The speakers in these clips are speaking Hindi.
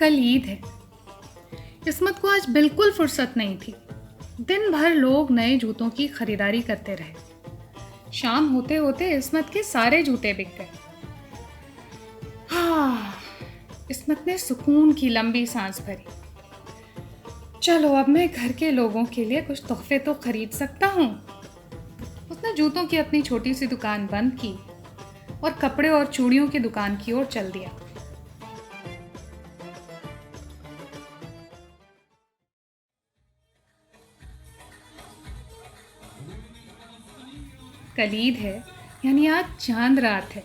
कल ईद है। किस्मत को आज बिल्कुल फुर्सत नहीं थी। दिन भर लोग नए जूतों की खरीदारी करते रहे। शाम होते होते इस्मत के सारे जूते बिक गए। हाँ, इस्मत ने सुकून की लंबी सांस भरी। चलो अब मैं घर के लोगों के लिए कुछ तोहफे तो खरीद सकता हूँ। उसने जूतों की अपनी छोटी सी दुकान बंद की और कपड़े और चूड़ियों की दुकान की ओर चल दिया। कल ईद है, यानी आज चांद रात है।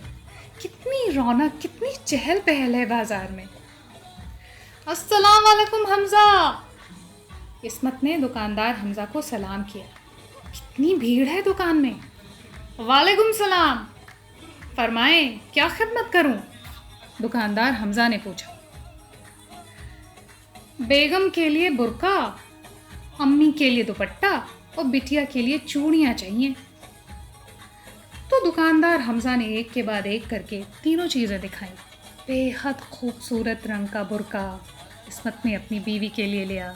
कितनी रौनक, कितनी चहल पहल है बाजार में। अस्सलाम वालेकुम हमजा। इस्मत ने दुकानदार हमजा को सलाम किया। कितनी भीड़ है दुकान में। वालेकुम सलाम। फरमाएं, क्या खिदमत करूं? दुकानदार हमजा ने पूछा। बेगम के लिए बुर्का, अम्मी के लिए दुपट्टा और बिटिया के लिए चूड़ियां चाहिए। तो दुकानदार हमजा ने एक के बाद एक करके तीनों चीज़ें दिखाई। बेहद खूबसूरत रंग का बुर्का इस्मत ने अपनी बीवी के लिए लिया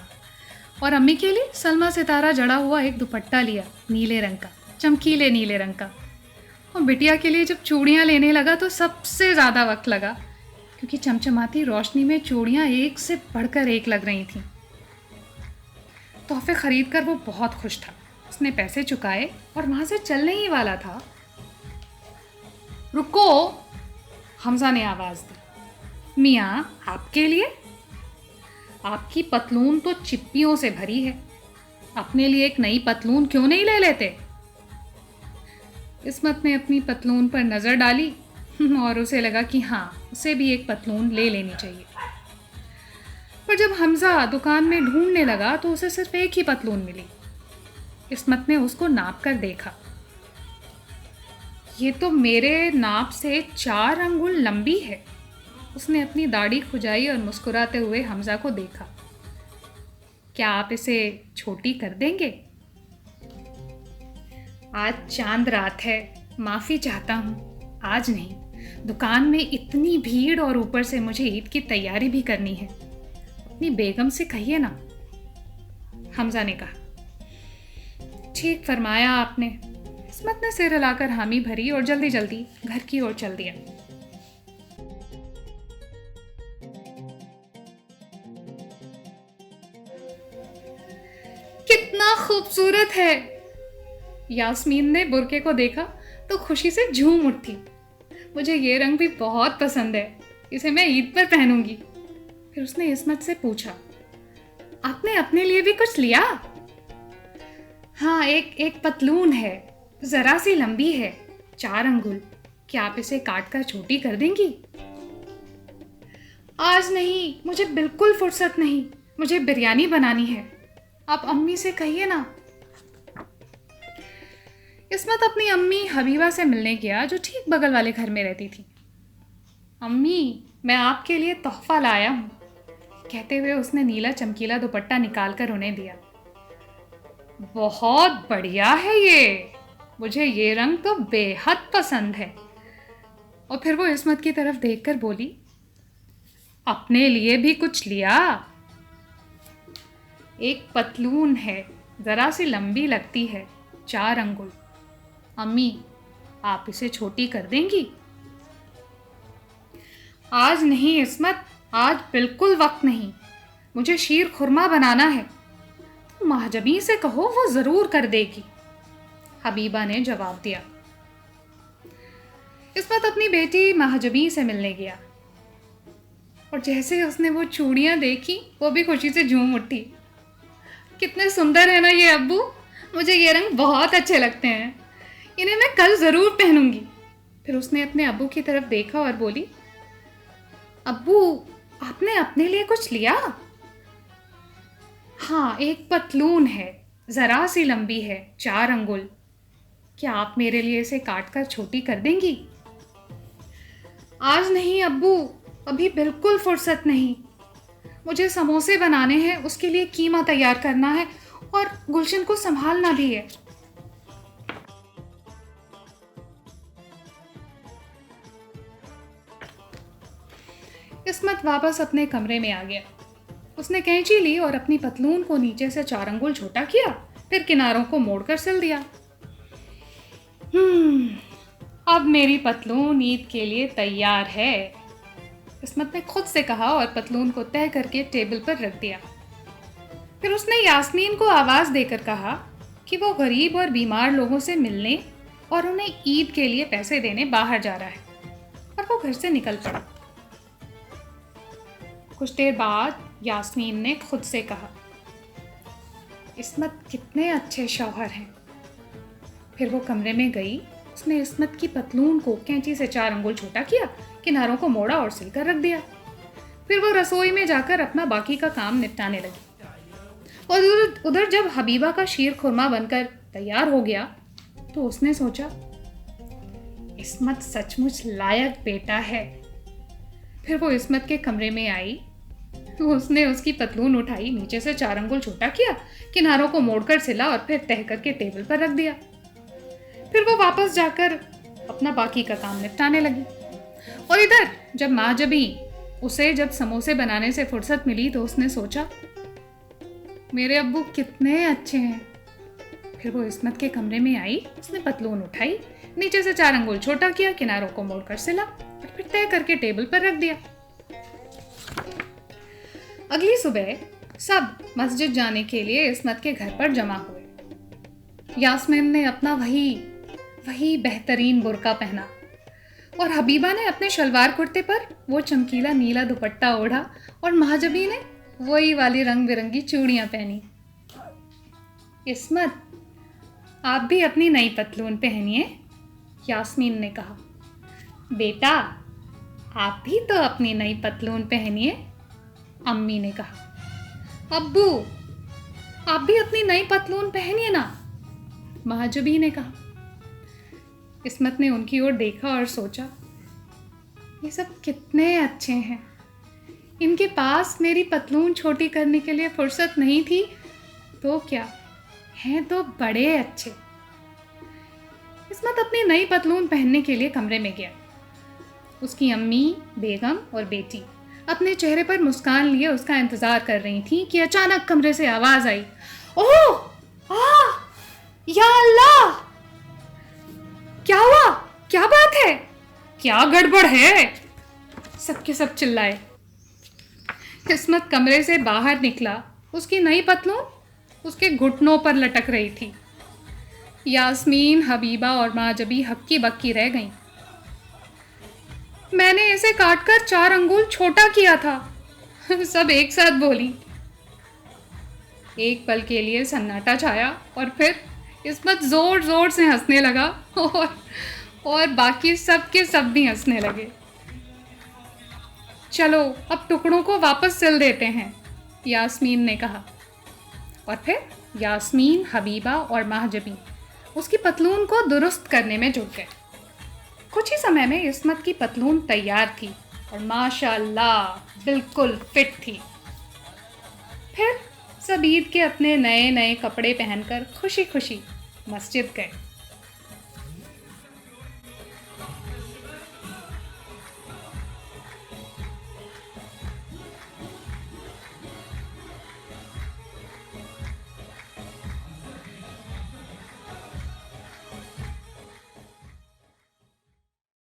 और अम्मी के लिए सलमा सितारा जड़ा हुआ एक दुपट्टा लिया, नीले रंग का, चमकीले नीले रंग का। और बिटिया के लिए जब चूड़ियाँ लेने लगा तो सबसे ज़्यादा वक्त लगा, क्योंकि चमचमाती रोशनी में चूड़ियाँ एक से बढ़कर एक लग रही थीं। तोहफे खरीद कर वो बहुत खुश था। उसने पैसे चुकाए और वहाँ से चलने ही वाला था। रुको, हमजा ने आवाज़ दी। मियाँ, आपके लिए? आपकी पतलून तो चिप्पियों से भरी है। अपने लिए एक नई पतलून क्यों नहीं ले लेते? इस्मत ने अपनी पतलून पर नज़र डाली और उसे लगा कि हाँ, उसे भी एक पतलून ले लेनी चाहिए। पर जब हमजा दुकान में ढूंढने लगा तो उसे सिर्फ एक ही पतलून मिली। इस्मत ने उसको नाप कर देखा। ये तो मेरे नाप से 4 अंगुल लंबी है। उसने अपनी दाढ़ी खुजाई और मुस्कुराते हुए हमजा को देखा। क्या आप इसे छोटी कर देंगे? आज चांद रात है, माफ़ी चाहता हूँ, आज नहीं। दुकान में इतनी भीड़ और ऊपर से मुझे ईद की तैयारी भी करनी है। अपनी बेगम से कहिए ना, हमजा ने कहा। ठीक फरमाया आपने। इस्मत ने सिर हिलाकर हामी भरी और जल्दी जल्दी घर की ओर चल दिया। कितना खूबसूरत है। यास्मीन ने बुर्के को देखा तो खुशी से झूम उठी। मुझे ये रंग भी बहुत पसंद है, इसे मैं ईद पर पहनूंगी। फिर उसने इस्मत से पूछा, आपने अपने लिए भी कुछ लिया? हाँ, एक पतलून है, जरा सी लंबी है, 4 अंगुल। क्या आप इसे काट कर छोटी कर देंगी? आज नहीं, मुझे बिल्कुल फुर्सत नहीं। मुझे बिरयानी बनानी है। आप अम्मी से कहिए ना। इस्मत अपनी अम्मी हबीबा से मिलने गया, जो ठीक बगल वाले घर में रहती थी। अम्मी, मैं आपके लिए तोहफा लाया हूँ, कहते हुए उसने नीला चमकीला दुपट्टा निकाल कर उन्हें दिया। बहुत बढ़िया है ये, मुझे ये रंग तो बेहद पसंद है। और फिर वो इस्मत की तरफ देखकर बोली, अपने लिए भी कुछ लिया? एक पतलून है, ज़रा सी लंबी लगती है, 4 अंगुल। अम्मी, आप इसे छोटी कर देंगी? आज नहीं इस्मत, आज बिल्कुल वक्त नहीं। मुझे शीर खुरमा बनाना है। तो महजबी से कहो, वो ज़रूर कर देगी, हबीबा ने जवाब दिया। इस्मत अपनी बेटी महजबी से मिलने गया और जैसे उसने वो चूड़ियाँ देखी, वो भी खुशी से झूम उठी। कितने सुंदर है ना ये अब्बू, मुझे ये रंग बहुत अच्छे लगते हैं, इन्हें मैं कल ज़रूर पहनूंगी। फिर उसने अपने अब्बू की तरफ देखा और बोली, अब्बू, आपने अपने लिए कुछ लिया? हाँ, एक पतलून है, ज़रा सी लंबी है, 4 अंगुल। क्या आप मेरे लिए इसे काट कर छोटी कर देंगी? आज नहीं अब्बू, अभी बिल्कुल फुर्सत नहीं। मुझे समोसे बनाने हैं, उसके लिए कीमा तैयार करना है और गुलशन को संभालना भी है। इस्मत वापस अपने कमरे में आ गया। उसने कैंची ली और अपनी पतलून को नीचे से 4 अंगुल छोटा किया, फिर किनारों को मोड़कर सिल दिया। अब मेरी पतलून ईद के लिए तैयार है, इस्मत ने खुद से कहा और पतलून को तय करके टेबल पर रख दिया। फिर उसने यास्मीन को आवाज देकर कहा कि वो गरीब और बीमार लोगों से मिलने और उन्हें ईद के लिए पैसे देने बाहर जा रहा है, और वो घर से निकल पड़ा। कुछ देर बाद यास्मीन ने खुद से कहा, इस्मत कितने अच्छे शौहर हैं। फिर वो कमरे में गई। उसने इस्मत की पतलून को कैंची से 4 अंगुल छोटा किया, किनारों को मोड़ा और सिलकर रख दिया। फिर वो रसोई में जाकर अपना बाकी का काम निपटाने लगी। और उधर जब हबीबा का शीर खुरमा बनकर तैयार हो गया तो उसने सोचा, इस्मत सचमुच लायक बेटा है। फिर वो इस्मत के कमरे में आई तो उसने उसकी पतलून उठाई, नीचे से 4 अंगुल छोटा किया, किनारों को मोड़कर सिला और फिर तह करके टेबल पर रख दिया। फिर वो वापस जाकर अपना बाकी का काम निपटाने लगी। और इधर जब माजबी उसे जब समोसे बनाने से फुर्सत मिली तो उसने सोचा, मेरे अब्बू कितने अच्छे हैं। फिर वो इस्मत के कमरे में आई। उसने पतलून उठाई, नीचे से 4 अंगुल छोटा किया, किनारों को मोड़कर सिला और फिर तय करके टेबल पर रख दिया। अगली सुबह सब मस्जिद जाने के लिए इस्मत के घर पर जमा हुए। यास्मीन ने अपना वही बेहतरीन बुर्का पहना और हबीबा ने अपने शलवार कुर्ते पर वो चमकीला नीला दुपट्टा ओढ़ा और महाजबी ने वही वाली रंग बिरंगी चूड़ियां पहनी। इस्मत, आप भी अपनी नई पतलून पहनिए, यास्मीन ने कहा। बेटा, आप भी तो अपनी नई पतलून पहनिए, अम्मी ने कहा। अब्बू, आप भी अपनी नई पतलून पहनिए ना, महाजबी ने कहा। इस्मत ने उनकी ओर देखा और सोचा, ये सब कितने अच्छे हैं। इनके पास मेरी पतलून छोटी करने के लिए फुर्सत नहीं थी तो क्या, हैं तो बड़े अच्छे। इस्मत अपनी नई पतलून पहनने के लिए कमरे में गया। उसकी अम्मी, बेगम और बेटी अपने चेहरे पर मुस्कान लिए उसका इंतजार कर रही थी कि अचानक कमरे से आवाज आई, ओह या अल्लाह, क्या हुआ, क्या बात है, क्या गड़बड़ है, सबके सब चिल्लाए। इस्मत कमरे से बाहर निकला। उसकी नई पतलून उसके घुटनों पर लटक रही थी। यास्मीन, हबीबा और माजबी हक्की बक्की रह गईं। मैंने इसे काटकर 4 अंगुल छोटा किया था, सब एक साथ बोली। एक पल के लिए सन्नाटा छाया और फिर इस्मत जोर जोर से हंसने लगा और बाकी सब के सब भी हंसने लगे। चलो अब टुकड़ों को वापस सिल देते हैं, यास्मीन ने कहा। और फिर यास्मीन, हबीबा और महजबी उसकी पतलून को दुरुस्त करने में जुट गए। कुछ ही समय में इस्मत की पतलून तैयार थी और माशाअल्लाह बिल्कुल फिट थी। फिर सब ईद के अपने नए नए कपड़े पहनकर खुशी खुशी मस्जिद गए।